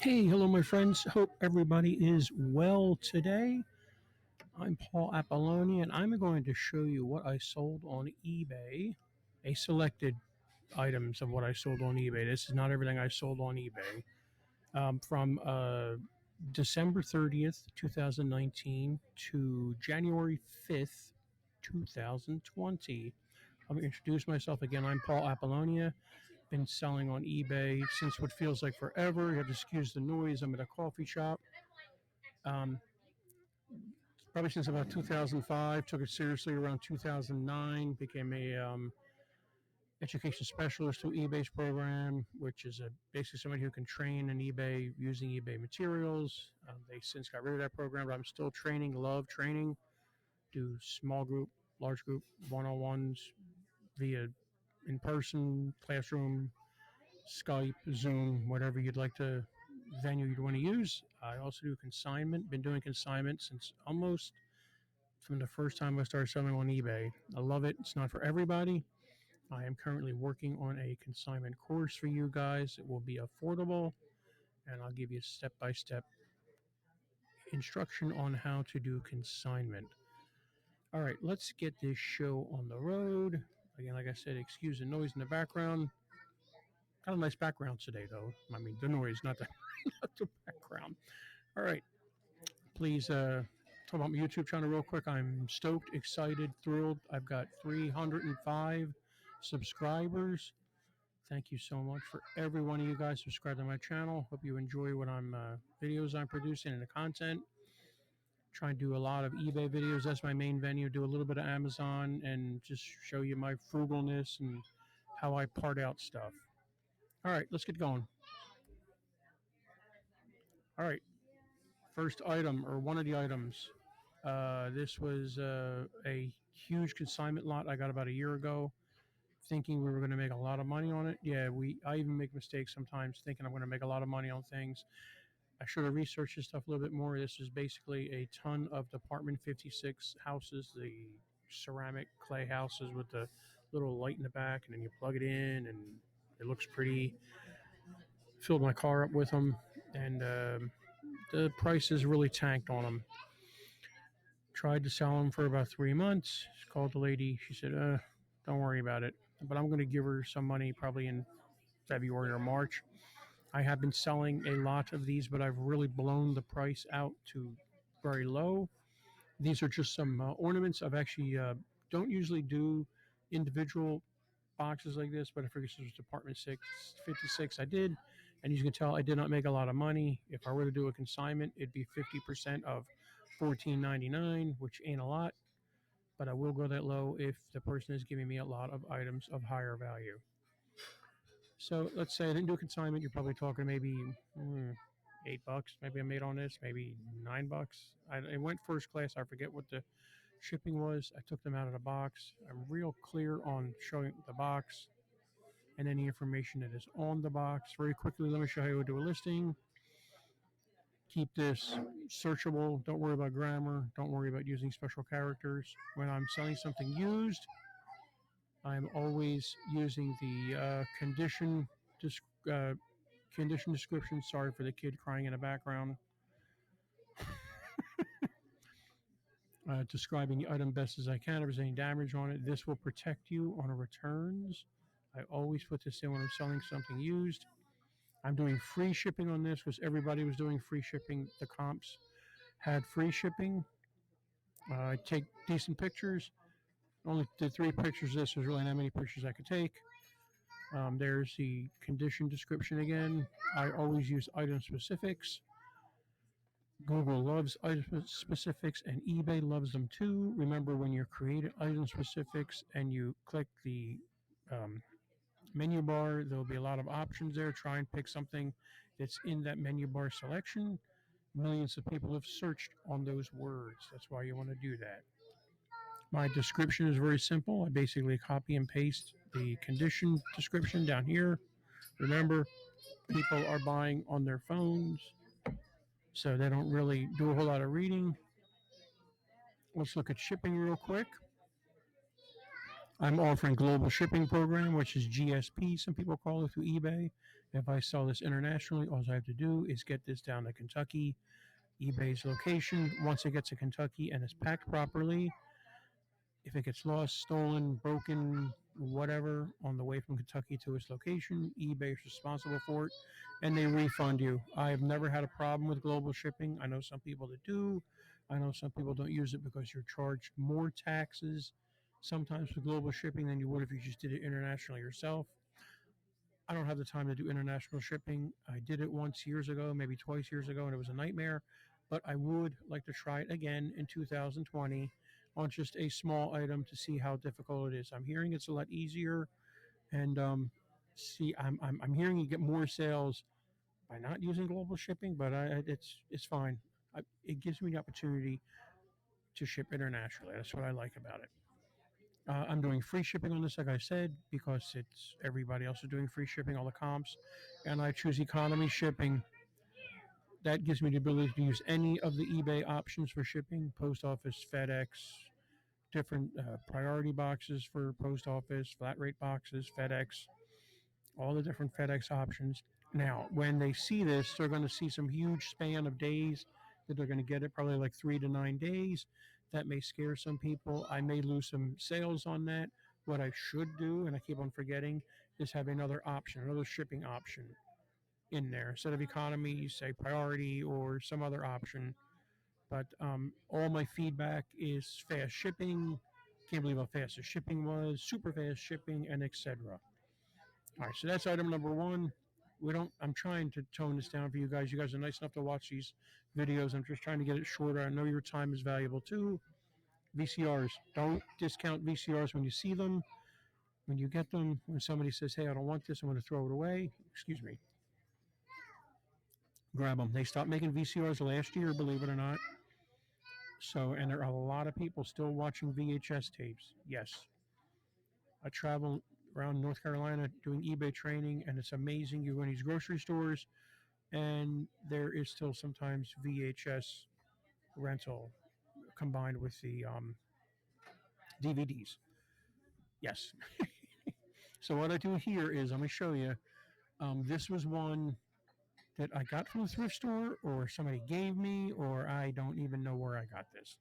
Hey, hello, my friends. Hope everybody is well today. I'm Paul Apolloni, and I'm going to show you what I sold on eBay. A selected items of what I sold on eBay. This is not everything I sold on eBay. From December 30th, 2019 to January 5th, 2020. Let me introduce myself again. I'm Paul Apollonia. Been selling on eBay since what feels like forever. You have to excuse the noise. I'm at a coffee shop. Um, Probably since about 2005. Took it seriously around 2009. Became a education specialist through eBay's program, which is basically somebody who can train in eBay using eBay materials. They since got rid of that program, but I'm still training. Love training. Do small group, large group, one-on-ones via in-person, classroom, Skype, Zoom, whatever you'd like to venue you'd want to use. I also do consignment. Been doing consignment since almost from the first time I started selling on eBay. I love it. It's not for everybody. I am currently working on a consignment course for you guys. It will be affordable, and I'll give you step-by-step instruction on how to do consignment. All right, let's get this show on the road. Again, like I said, excuse the noise in the background. Kind of nice background today, though. I mean, the noise, not the, not the background. All right, please talk about my YouTube channel real quick. I'm stoked, excited, thrilled. I've got 305 subscribers. Thank you so much for every one of you guys subscribed to my channel. Hope you enjoy what videos I'm producing and the content. Try and do a lot of eBay videos. That's my main venue. Do a little bit of Amazon and just show you my frugalness and how I part out stuff. All right, let's get going. All right, first item or one of the items. This was a huge consignment lot I got about a year ago, thinking we were going to make a lot of money on it. Yeah, I even make mistakes sometimes thinking I'm going to make a lot of money on things. I should have researched this stuff a little bit more. This is basically a ton of Department 56 houses, the ceramic clay houses with the little light in the back, and then you plug it in, and it looks pretty. Filled my car up with them, and the prices really tanked on them. Tried to sell them for about 3 months. Called the lady. She said, don't worry about it. But I'm going to give her some money probably in February or March. I have been selling a lot of these, but I've really blown the price out to very low. These are just some ornaments. I've actually don't usually do individual boxes like this, but I figured this was Department 56. I did, and as you can tell, I did not make a lot of money. If I were to do a consignment, it'd be 50% of $14.99, which ain't a lot, but I will go that low if the person is giving me a lot of items of higher value. So let's say I didn't do a consignment. You're probably talking maybe $8. Maybe I made on this, maybe $9. I went first class. I forget what the shipping was. I took them out of the box. I'm real clear on showing the box and any information that is on the box. Very quickly, let me show you how to do a listing. Keep this searchable. Don't worry about grammar. Don't worry about using special characters. When I'm selling something used, I'm always using the condition description. Sorry for the kid crying in the background. Describing the item best as I can. If there's any damage on it, this will protect you on returns. I always put this in when I'm selling something used. I'm doing free shipping on this because everybody was doing free shipping. The comps had free shipping. I take decent pictures. Only did 3 pictures. This was really not many pictures I could take. There's the condition description again. I always use item specifics. Google loves item specifics and eBay loves them too. Remember, when you're creating item specifics and you click the menu bar, there'll be a lot of options there. Try and pick something that's in that menu bar selection. Millions of people have searched on those words. That's why you want to do that. My description is very simple. I basically copy and paste the condition description down here. Remember, people are buying on their phones, so they don't really do a whole lot of reading. Let's look at shipping real quick. I'm offering global shipping program, which is GSP, some people call it, through eBay. If I sell this internationally, all I have to do is get this down to Kentucky, eBay's location. Once it gets to Kentucky and is packed properly, if it gets lost, stolen, broken, whatever, on the way from Kentucky to its location, eBay is responsible for it and they refund you. I've never had a problem with global shipping. I know some people that do. I know some people don't use it because you're charged more taxes sometimes for global shipping than you would if you just did it internationally yourself. I don't have the time to do international shipping. I did it once years ago, maybe twice years ago, and it was a nightmare. But I would like to try it again in 2020 on just a small item to see how difficult it is. I'm hearing it's a lot easier, and I'm hearing you get more sales by not using global shipping, but it's fine. It gives me the opportunity to ship internationally. That's what I like about it. I'm doing free shipping on this, like I said, because it's everybody else is doing free shipping, all the comps, and I choose economy shipping. That gives me the ability to use any of the eBay options for shipping: post office, FedEx, different priority boxes for post office, flat rate boxes, FedEx, all the different FedEx options. Now, when they see this, they're going to see some huge span of days that they're going to get it, probably like 3 to 9 days. That may scare some people. I may lose some sales on that. What I should do, and I keep on forgetting, is have another option, another shipping option in there. Instead of economy, you say priority or some other option. But all my feedback is fast shipping. Can't believe how fast the shipping was, super fast shipping, and etc. All right, so that's item number one. We don't. I'm trying to tone this down for you guys. You guys are nice enough to watch these videos. I'm just trying to get it shorter. I know your time is valuable too. VCRs. Don't discount VCRs when you see them. When you get them, when somebody says, "Hey, I don't want this. I'm going to throw it away." Excuse me. Grab them. They stopped making VCRs last year, believe it or not. So, and there are a lot of people still watching VHS tapes. Yes, I travel around North Carolina doing eBay training, and it's amazing. You go in these grocery stores, and there is still sometimes VHS rental combined with the DVDs. Yes. So what I do here is I'm going to show you. This was one that I got from a thrift store, or somebody gave me, or I don't even know where I got this.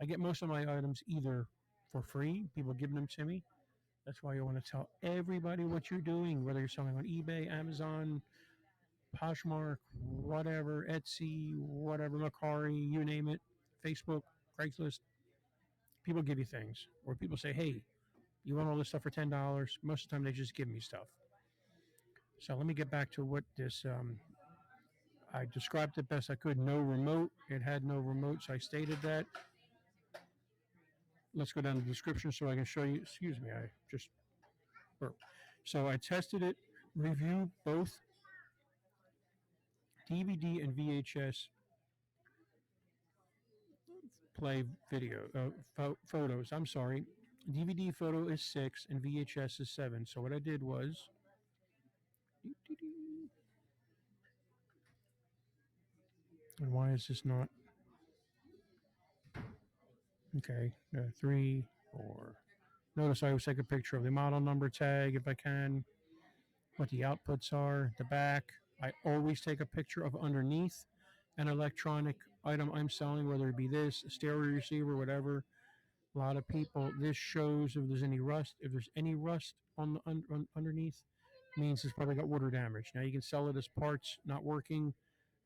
I get most of my items either for free, people giving them to me. That's why you want to tell everybody what you're doing, whether you're selling on eBay, Amazon, Poshmark, whatever, Etsy, whatever, Macari, you name it, Facebook, Craigslist. People give you things, or people say, "Hey, you want all this stuff for $10?" Most of the time, they just give me stuff. So let me get back to what this. I described it best I could. No remote. It had no remote, so I stated that. Let's go down to the description so I can show you. Excuse me, I just burped. So I tested it, reviewed both DVD and VHS play video photos. I'm sorry. DVD photo is 6 and VHS is 7. So what I did was, and why is this not okay? 3, 4. Notice I always take a picture of the model number tag if I can, what the outputs are, the back. I always take a picture of underneath an electronic item I'm selling, whether it be this, a stereo receiver, whatever. A lot of people, this shows if there's any rust. If there's any rust on the underneath, means it's probably got water damage. Now you can sell it as parts not working.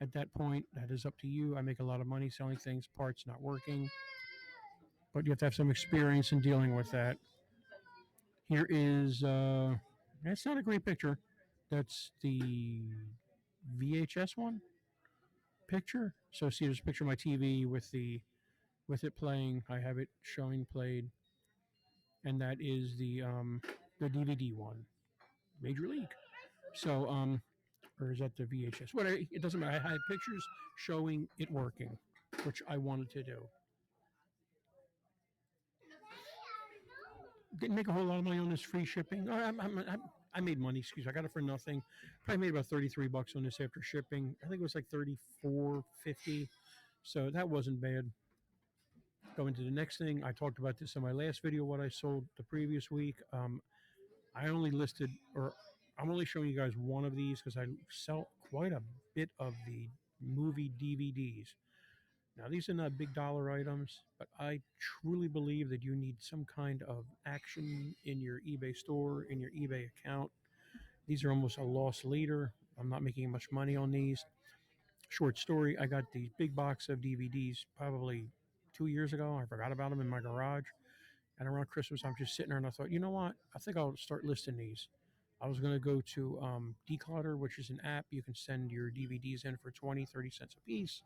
At that point, that is up to you. I make a lot of money selling things, parts not working, but you have to have some experience in dealing with that. Here is, that's not a great picture. That's the VHS one picture. So see, there's a picture of my TV with it playing. I have it showing played, and that is the DVD one, Major League. So or is that the VHS? Whatever, it doesn't matter. I have pictures showing it working, which I wanted to do. Didn't make a whole lot of money on this free shipping. I made money. Excuse me. I got it for nothing. Probably made about $33 on this after shipping. I think it was like $34.50. So that wasn't bad. Going to the next thing, I talked about this in my last video. What I sold the previous week. I only listed, or I'm only showing you guys one of these because I sell quite a bit of the movie DVDs. Now, these are not big dollar items, but I truly believe that you need some kind of action in your eBay store, in your eBay account. These are almost a loss leader. I'm not making much money on these. Short story, I got the big box of DVDs probably 2 years ago. I forgot about them in my garage. And around Christmas, I'm just sitting there and I thought, you know what? I think I'll start listing these. I was going to go to Declutter, which is an app you can send your DVDs in for 20, 30 cents a piece.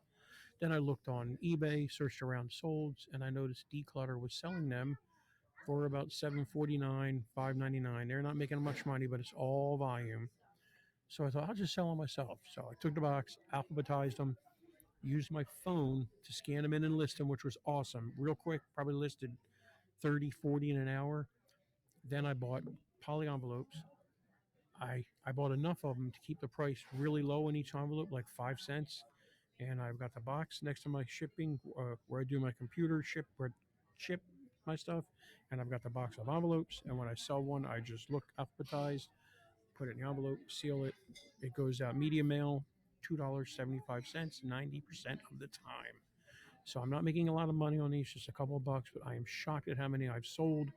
Then I looked on eBay, searched around solds, and I noticed Declutter was selling them for about $7.49, $5.99. They're not making much money, but it's all volume. So I thought I'll just sell them myself. So I took the box, alphabetized them, used my phone to scan them in and list them, which was awesome. Real quick, probably listed 30, 40 in an hour. Then I bought poly envelopes. I bought enough of them to keep the price really low in each envelope, like 5 cents. And I've got the box next to my shipping where I do my computer ship my stuff, and I've got the box of envelopes. And when I sell one, I just look alphabetized, put it in the envelope, seal it. It goes out media mail, $2.75, 90% of the time. So I'm not making a lot of money on these, just a couple of bucks, but I am shocked at how many I've sold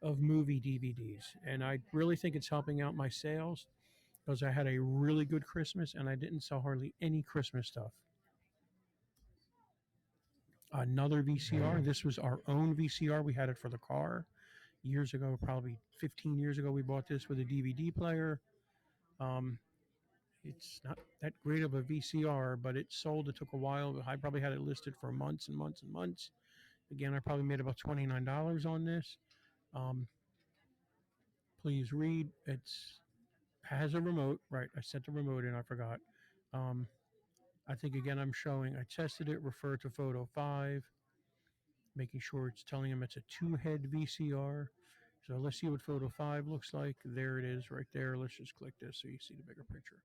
of movie DVDs. And I really think it's helping out my sales because I had a really good Christmas and I didn't sell hardly any Christmas stuff. Another VCR. This was our own VCR. We had it for the car years ago, probably 15 years ago. We bought this with a DVD player. Um, it's not that great of a VCR, but it sold. It took a while. I probably had it listed for months and months and months. Again, I probably made about $29 on this. Um, please read. It's has a remote. Right, I set the remote in. I forgot. Um, I think again I'm showing. I tested it. Refer to photo 5. Making sure it's telling him it's a 2-head VCR. So let's see what photo 5 looks like. There it is right there. Let's just click this so you see the bigger picture.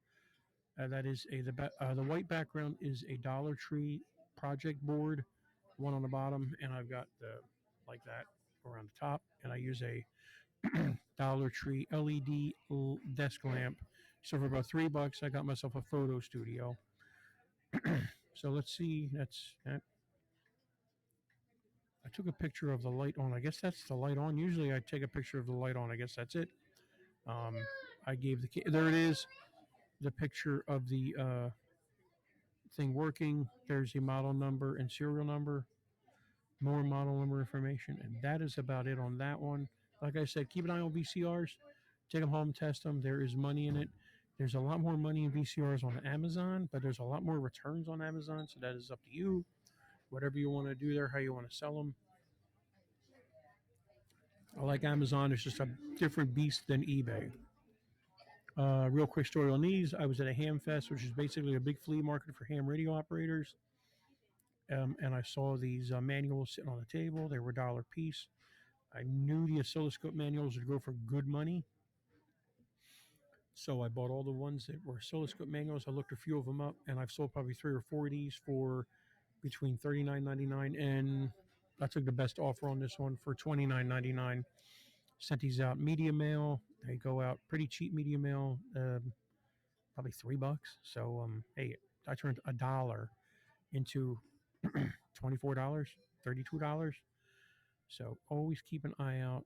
That is the white background is a Dollar Tree project board, one on the bottom, and I've got the like that around the top, and I use a Dollar Tree LED desk lamp. So for about $3, I got myself a photo studio. So let's see. That's that. I took a picture of the light on. I guess that's the light on. Usually I take a picture of the light on. I guess that's it. Um, I gave there it is, the picture of the thing working. There's the model number and serial number, more model number information, and that is about it on that one. Like I said, keep an eye on VCRs. Take them home, test them. There is money in it. There's a lot more money in VCRs on Amazon, but there's a lot more returns on Amazon, so that is up to you. Whatever you want to do there, how you want to sell them. I like Amazon. It's just a different beast than eBay. Real quick story on these. I was at a ham fest, which is basically a big flea market for ham radio operators. And I saw these manuals sitting on the table. They were $1 a piece. I knew the oscilloscope manuals would go for good money. So I bought all the ones that were oscilloscope manuals. I looked a few of them up, and I've sold probably 3 or 4 of these for between $39.99 and I took the best offer on this one for $29.99. Sent these out media mail. They go out pretty cheap media mail, probably $3. So hey, I turned $1 into $24, $32. So always keep an eye out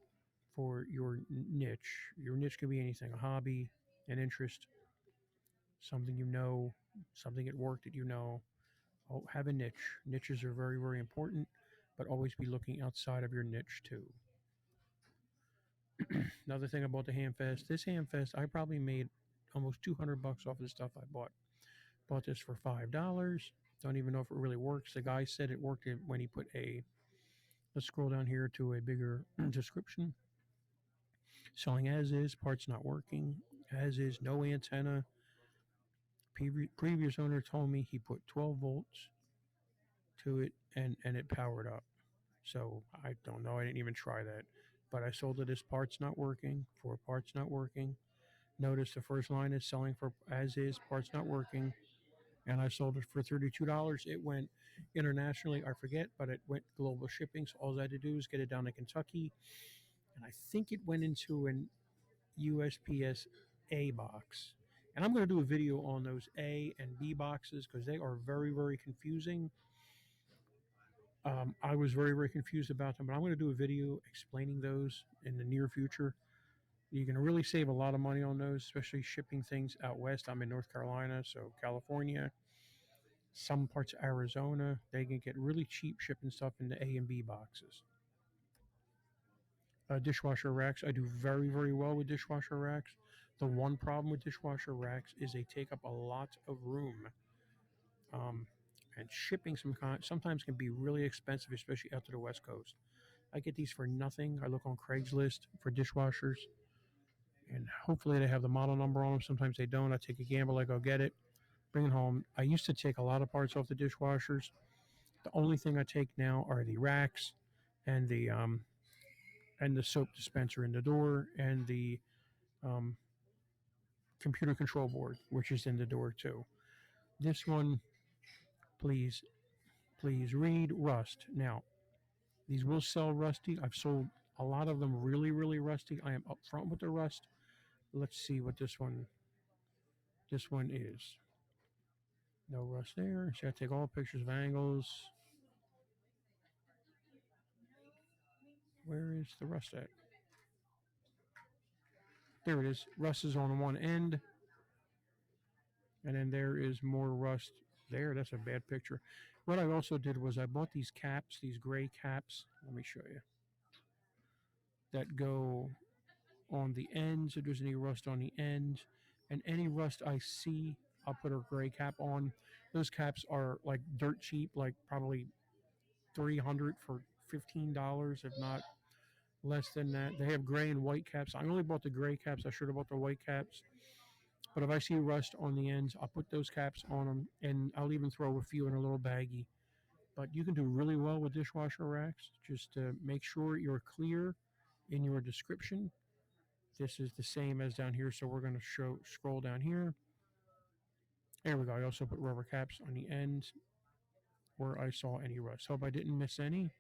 for your niche. Your niche can be anything: a hobby, an interest, something you know, something at work that you know. Oh, have a niche. Niches are very, very important, but always be looking outside of your niche too. Another thing about the Hamfest, this Hamfest, I probably made almost $200 off of the stuff I bought. Bought this for $5. Don't even know if it really works. The guy said it worked when he put a. Let's scroll down here to a bigger description. Selling as is, parts not working. As is, no antenna. Previous owner told me he put 12 volts to it and it powered up. So I don't know. I didn't even try that. But I sold it as parts not working for parts not working. Notice the first line is selling for as is, parts not working. And I sold it for $32. It went internationally, I forget, but it went global shipping. So all I had to do is get it down to Kentucky. And I think it went into an USPS A box. And I'm going to do a video on those A and B boxes because they are very, very confusing. I was very, very confused about them, but I'm going to do a video explaining those in the near future. You can really save a lot of money on those, especially shipping things out west. I'm in North Carolina, so California, some parts of Arizona, they can get really cheap shipping stuff into A and B boxes. Dishwasher racks, I do very, very well with dishwasher racks. The one problem with dishwasher racks is they take up a lot of room. And shipping sometimes can be really expensive, especially out to the West Coast. I get these for nothing. I look on Craigslist for dishwashers, and hopefully they have the model number on them. Sometimes they don't. I take a gamble. I go get it, bring it home. I used to take a lot of parts off the dishwashers. The only thing I take now are the racks and the soap dispenser in the door and the um, computer control board, which is in the door too. This one, please, please read rust. Now, these will sell rusty. I've sold a lot of them really, really rusty. I am upfront with the rust. Let's see what this one is. No rust there. So I take all pictures of angles. Where is the rust at? There it is. Rust is on one end. And then there is more rust there. That's a bad picture. What I also did was I bought these caps, these gray caps. Let me show you. That go on the ends. If there's any rust on the ends. And any rust I see, I'll put a gray cap on. Those caps are like dirt cheap, like probably $300 for $15, if not less than that. They have gray and white caps. I only bought the gray caps. I should have bought the white caps. But if I see rust on the ends, I'll put those caps on them, and I'll even throw a few in a little baggie. But you can do really well with dishwasher racks. Just make sure you're clear in your description. This is the same as down here, so we're going to scroll down here. There we go. I also put rubber caps on the ends where I saw any rust. Hope I didn't miss any.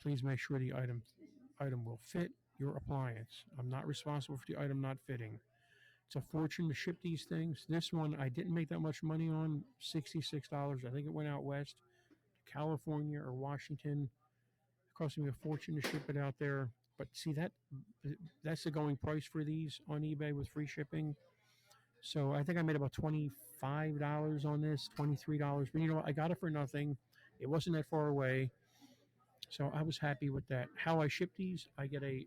Please make sure the item will fit your appliance. I'm not responsible for the item not fitting. It's a fortune to ship these things. This one I didn't make that much money on, $66. I think it went out west to California or Washington. It cost me a fortune to ship it out there. But see, that's the going price for these on eBay with free shipping. So I think I made about $25 on this, $23. But you know what? I got it for nothing. It wasn't that far away. So I was happy with that. How I ship these, I get a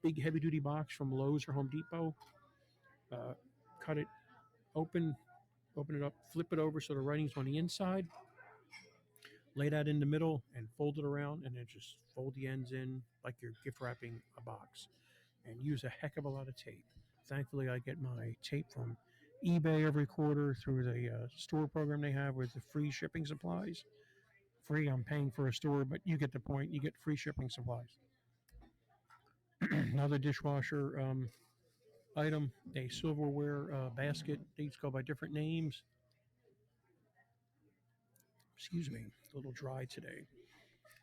big heavy duty box from Lowe's or Home Depot. Cut it open it up, flip it over so the writing's on the inside, lay that in the middle and fold it around, and then just fold the ends in like you're gift wrapping a box, and use a heck of a lot of tape. Thankfully, I get my tape from eBay every quarter through the store program they have with the free shipping supplies. Free, I'm paying for a store, but you get the point. You get free shipping supplies. Another dishwasher item, a silverware basket. These go by different names. Excuse me, a little dry today.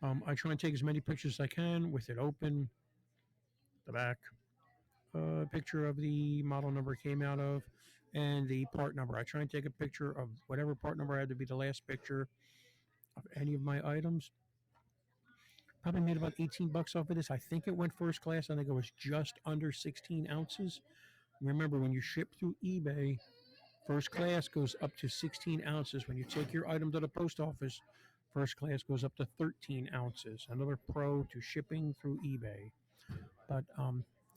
I try and take as many pictures as I can with it open. The back, picture of the model number it came out of, and the part number. I try and take a picture of whatever part number had to be the last picture of any of my items. Probably made about $18 off of this. I think it went first class. I think it was just under 16 ounces. Remember, when you ship through eBay, first class goes up to 16 ounces. When you take your item to the post office, first class goes up to 13 ounces. Another pro to shipping through eBay. But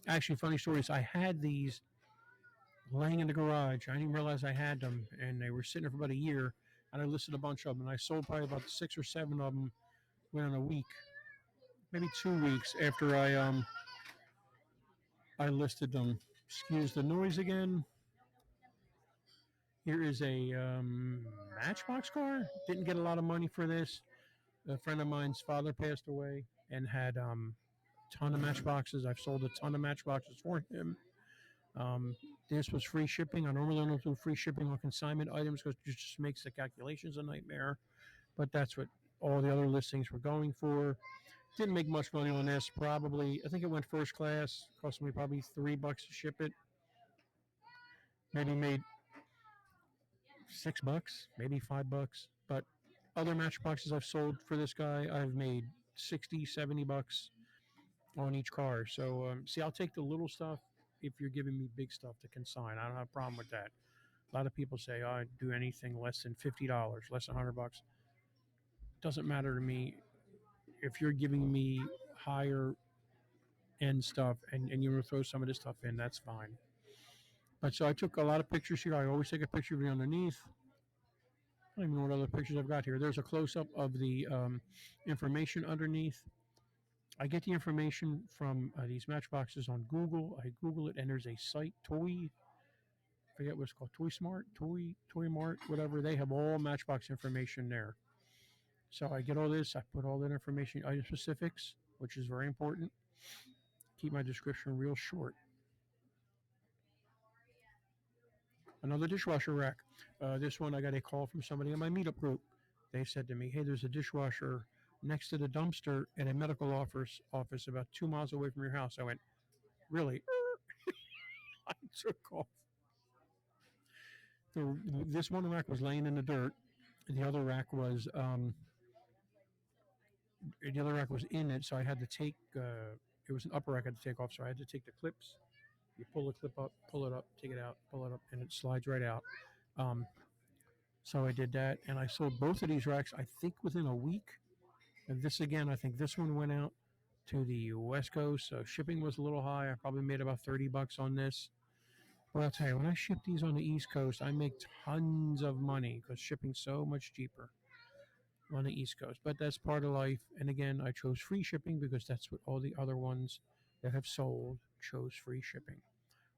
actually, funny story is I had these laying in the garage. I didn't realize I had them, and they were sitting there for about a year. And I listed a bunch of them, and I sold probably about 6 or 7 of them within a week, maybe 2 weeks after I listed them. Excuse the noise again. Here is a Matchbox car. Didn't get a lot of money for this. A friend of mine's father passed away and had a ton of Matchboxes. I've sold a ton of Matchboxes for him. This was free shipping. I normally don't do free shipping on consignment items because it just makes the calculations a nightmare. But that's what all the other listings were going for. Didn't make much money on this. Probably, I think it went first class. Cost me probably $3 to ship it. maybe made $6, maybe $5. But other matchboxes I've sold for this guy, I've made 60, $70 on each car. So, see, I'll take the little stuff if you're giving me big stuff to consign. I don't have a problem with that. A lot of people say, oh, I'd do anything less than $50, less than $100. Doesn't matter to me. If you're giving me higher end stuff and you want to throw some of this stuff in, that's fine. But so I took a lot of pictures here. I always take a picture of the underneath. I don't even know what other pictures I've got here. There's a close up of the information underneath. I get the information from these matchboxes on Google. I Google it, and there's a site, I forget what it's called, Toy Smart, Toy Mart, whatever. They have all matchbox information there. So I get all this. I put all that information, item specifics, which is very important. Keep my description real short. Another dishwasher rack. This one, I got a call from somebody in my Meetup group. They said to me, hey, there's a dishwasher next to the dumpster at a medical office about 2 miles away from your house. I went, really? I took off. This one rack was laying in the dirt. The other rack was in it, so I had to take. It was an upper rack I had to take off, so I had to take the clips. You pull the clip up, pull it up, take it out, pull it up, and it slides right out. So I did that, and I sold both of these racks, I think, within a week. And this again, I think this one went out to the West Coast, so shipping was a little high. I probably made about $30 on this. But I'll tell you, when I ship these on the East Coast, I make tons of money because shipping's so much cheaper on the East Coast. But that's part of life. And again, I chose free shipping because that's what all the other ones that have sold chose free shipping.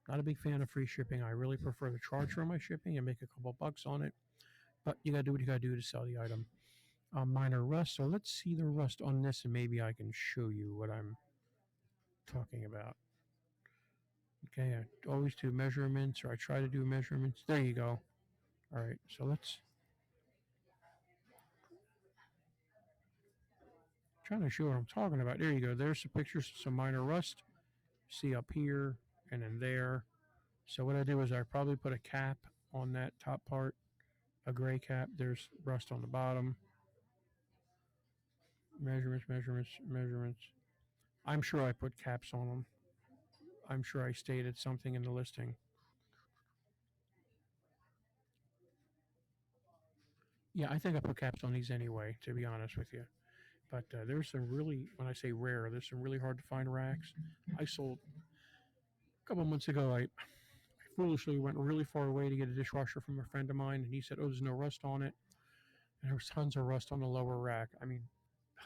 Not a big fan of free shipping. I really prefer to charge for my shipping and make a couple bucks on it. But you got to do what you got to do to sell the item. Minor rust. So let's see the rust on this, and maybe I can show you what I'm talking about. Okay, I always do measurements, or I try to do measurements. There you go. All right, so let's trying to show what I'm talking about. There you go. There's some pictures of some minor rust. See up here and then there. So what I do is I probably put a cap on that top part, a gray cap. There's rust on the bottom. Measurements. I'm sure I put caps on them. I'm sure I stated something in the listing. Yeah, I think I put caps on these anyway, to be honest with you. But there's some really, when I say rare, there's some really hard to find racks. I sold a couple months ago. I foolishly went really far away to get a dishwasher from a friend of mine, and he said, "Oh, there's no rust on it." And there was tons of rust on the lower rack. I mean,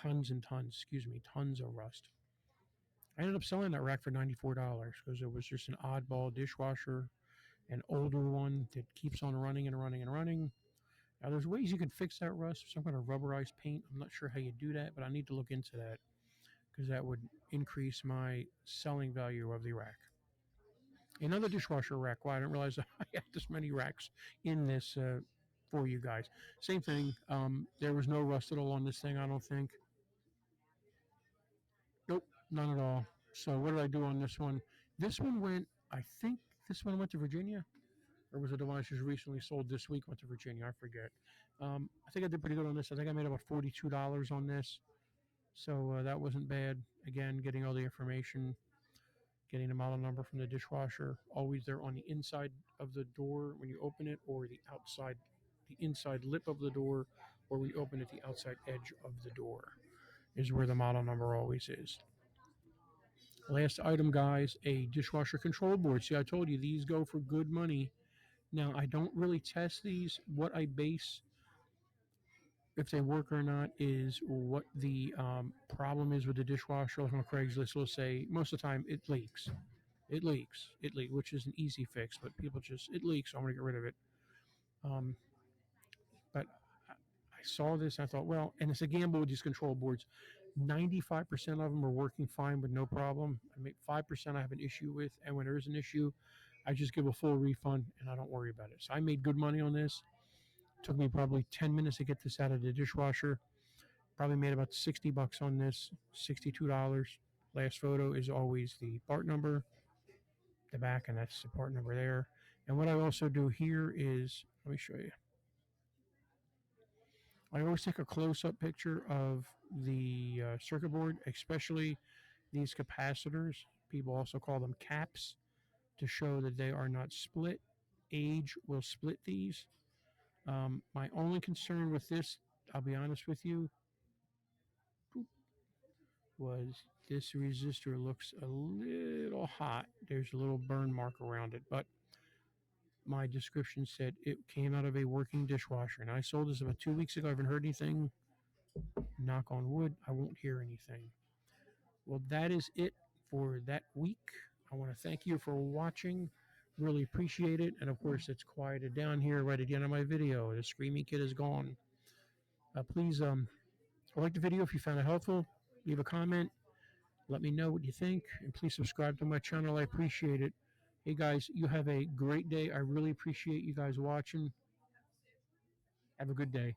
tons and tons. Excuse me, tons of rust. I ended up selling that rack for $94 because it was just an oddball dishwasher, an older one that keeps on running and running and running. Now, there's ways you can fix that rust. Some kind of rubberized paint. I'm not sure how you do that, but I need to look into that because that would increase my selling value of the rack. Another dishwasher rack. Wow, I didn't realize I had this many racks in this for you guys. Same thing. There was no rust at all on this thing, I don't think. Nope, none at all. So what did I do on this one? This one went, I think this one went to Virginia. Or was it the one I just recently sold this week went to Virginia? I forget. I think I did pretty good on this. I think I made about $42 on this. So that wasn't bad. Again, getting all the information, getting the model number from the dishwasher, always there on the inside of the door when you open it, or the outside, the inside lip of the door, or when you open it, the outside edge of the door is where the model number always is. Last item, guys, a dishwasher control board. See, I told you these go for good money. Now, I don't really test these. What I base if they work or not is what the problem is with the dishwasher. Like on Craigslist, will say most of the time it leaks. It leaks, which is an easy fix, but people just, it leaks, so I'm going to get rid of it. Um, but I saw this, and I thought, well, and it's a gamble with these control boards. 95% of them are working fine with no problem. I make 5% I have an issue with, and when there is an issue, I just give a full refund and I don't worry about it. So I made good money on this. It took me probably 10 minutes to get this out of the dishwasher. Probably made about $60 on this, $62. Last photo is always the part number, the back, and that's the part number there. And what I also do here is, let me show you. I always take a close-up picture of the circuit board, especially these capacitors. People also call them caps, to show that they are not split. Age will split these. My only concern with this, I'll be honest with you, was this resistor looks a little hot. There's a little burn mark around it, but my description said it came out of a working dishwasher. And I sold this about 2 weeks ago. I haven't heard anything. Knock on wood, I won't hear anything. Well, that is it for that week. I want to thank you for watching. Really appreciate it. And of course, it's quieted down here right at the end of my video. The screaming kid is gone. Please like the video if you found it helpful. Leave a comment. Let me know what you think. And please subscribe to my channel. I appreciate it. Hey, guys, you have a great day. I really appreciate you guys watching. Have a good day.